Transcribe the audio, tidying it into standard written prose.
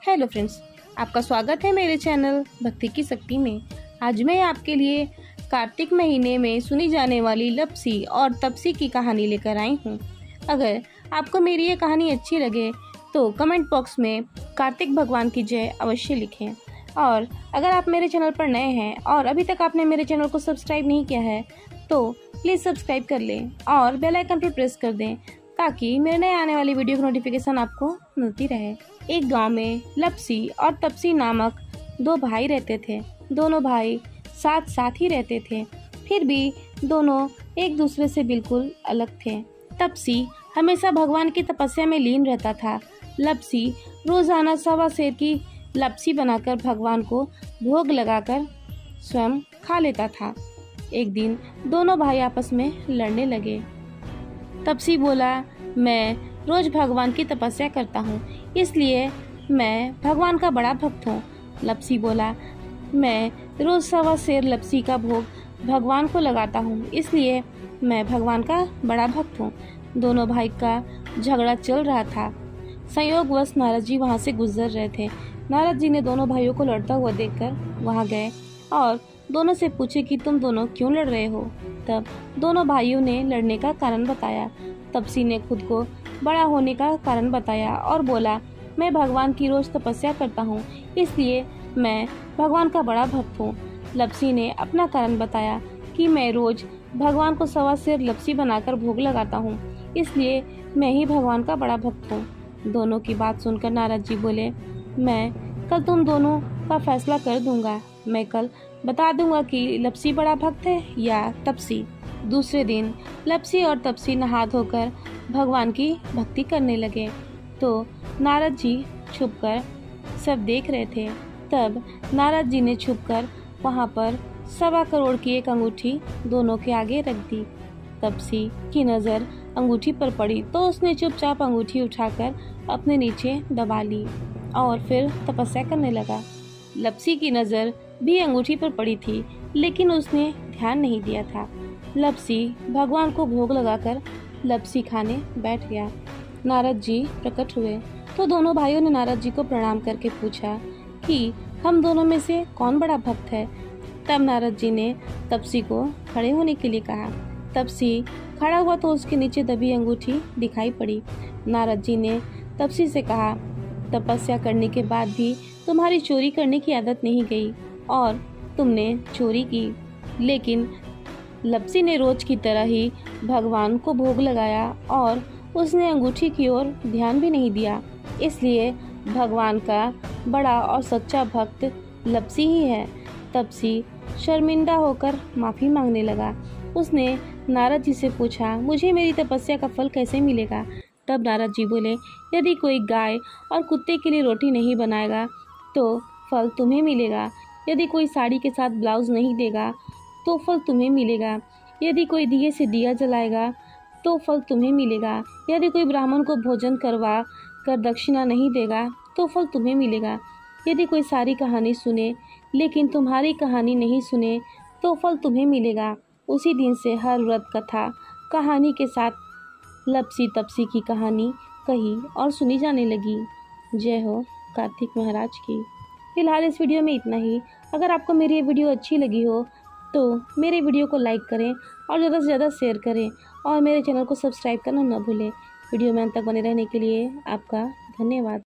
Hello friends, आपका स्वागत है मेरे चैनल भक्ति की शक्ति में। आज मैं आपके लिए कार्तिक महीने में सुनी जाने वाली लपसी और तपसी की कहानी लेकर आई हूँ। अगर आपको मेरी ये कहानी अच्छी लगे तो कमेंट बॉक्स में कार्तिक भगवान की जय अवश्य लिखें। और अगर आप मेरे चैनल पर नए हैं और अभी तक आपने मेरे चैनल को सब्सक्राइब नहीं किया है तो प्लीज़ सब्सक्राइब कर लें और बेल आइकन पर प्रेस कर दें ताकि मेरे नए आने वाली वीडियो की नोटिफिकेशन आपको मिलती रहे। एक गांव में लपसी और तपसी नामक दो भाई रहते थे। दोनों भाई साथ साथ ही रहते थे, फिर भी दोनों एक दूसरे से बिल्कुल अलग थे। तपसी हमेशा भगवान की तपस्या में लीन रहता था। लपसी रोजाना 1.25 सेर की लपसी बनाकर भगवान को भोग लगाकर स्वयं खा लेता था। एक दिन दोनों भाई आपस में लड़ने लगे। तपसी बोला, मैं रोज भगवान की तपस्या करता हूँ, इसलिए मैं भगवान का बड़ा भक्त हूँ। लपसी बोला, मैं रोज 1.25 सेर लपसी का भोग भगवान को लगाता हूँ, इसलिए मैं भगवान का बड़ा भक्त हूँ। दोनों भाई का झगड़ा चल रहा था। संयोगवश नारद जी वहाँ से गुजर रहे थे। नारद जी ने दोनों भाइयों को लड़ता हुआ देखकर वहाँ गए और दोनों से पूछे कि तुम दोनों क्यों लड़ रहे हो। तब दोनों भाइयों ने लड़ने का कारण बताया। तपसी ने खुद को बड़ा होने का कारण बताया और बोला, मैं भगवान की रोज तपस्या करता हूँ, इसलिए मैं भगवान का बड़ा भक्त हूँ। लपसी ने अपना कारण बताया कि मैं रोज भगवान को 1.25 सेर लपसी बनाकर भोग लगाता हूँ, इसलिए मैं ही भगवान का बड़ा भक्त हूँ। दोनों की बात सुनकर नारद जी बोले, मैं कल तुम दोनों का फैसला कर दूंगा। मैं कल बता दूंगा कि लपसी बड़ा भक्त है या तपसी। दूसरे दिन लपसी और तपसी नहा धोकर भगवान की भक्ति करने लगे तो नारद जी छुपकर सब देख रहे थे। तब नारद जी ने छुपकर वहां पर 1.25 करोड़ की एक अंगूठी दोनों के आगे रख दी। तपसी की नज़र अंगूठी पर पड़ी तो उसने चुपचाप अंगूठी उठाकर अपने नीचे दबा ली और फिर तपस्या करने लगा। लपसी की नज़र भी अंगूठी पर पड़ी थी, लेकिन उसने ध्यान नहीं दिया था। लपसी भगवान को भोग लगाकर लपसी खाने बैठ गया। नारद जी प्रकट हुए तो दोनों भाइयों ने नारद जी को प्रणाम करके पूछा कि हम दोनों में से कौन बड़ा भक्त है। तब नारद जी ने तपसी को खड़े होने के लिए कहा। तपसी खड़ा हुआ तो उसके नीचे दबी अंगूठी दिखाई पड़ी। नारद जी ने तपसी से कहा, तपस्या करने के बाद भी तुम्हारी चोरी करने की आदत नहीं गई और तुमने चोरी की। लेकिन लपसी ने रोज की तरह ही भगवान को भोग लगाया और उसने अंगूठी की ओर ध्यान भी नहीं दिया, इसलिए भगवान का बड़ा और सच्चा भक्त लपसी ही है। तपसी शर्मिंदा होकर माफ़ी मांगने लगा। उसने नारद जी से पूछा, मुझे मेरी तपस्या का फल कैसे मिलेगा। तब नारद जी बोले, यदि कोई गाय और कुत्ते के लिए रोटी नहीं बनाएगा तो फल तुम्हें मिलेगा। यदि कोई साड़ी के साथ ब्लाउज नहीं देगा तो फल तुम्हें मिलेगा। यदि कोई दिए से दिया जलाएगा तो फल तुम्हें मिलेगा। यदि कोई ब्राह्मण को भोजन करवा कर दक्षिणा नहीं देगा तो फल तुम्हें मिलेगा। यदि कोई सारी कहानी सुने लेकिन तुम्हारी कहानी नहीं सुने तो फल तुम्हें मिलेगा। उसी दिन से हर व्रत कथा कहानी के साथ लपसी तपसी की कहानी कही और सुनी जाने लगी। जय हो कार्तिक महाराज की। फिलहाल इस वीडियो में इतना ही। अगर आपको मेरी ये वीडियो अच्छी लगी हो तो मेरे वीडियो को लाइक करें और ज़्यादा से ज़्यादा शेयर करें और मेरे चैनल को सब्सक्राइब करना न भूलें। वीडियो में अंत तक बने रहने के लिए आपका धन्यवाद।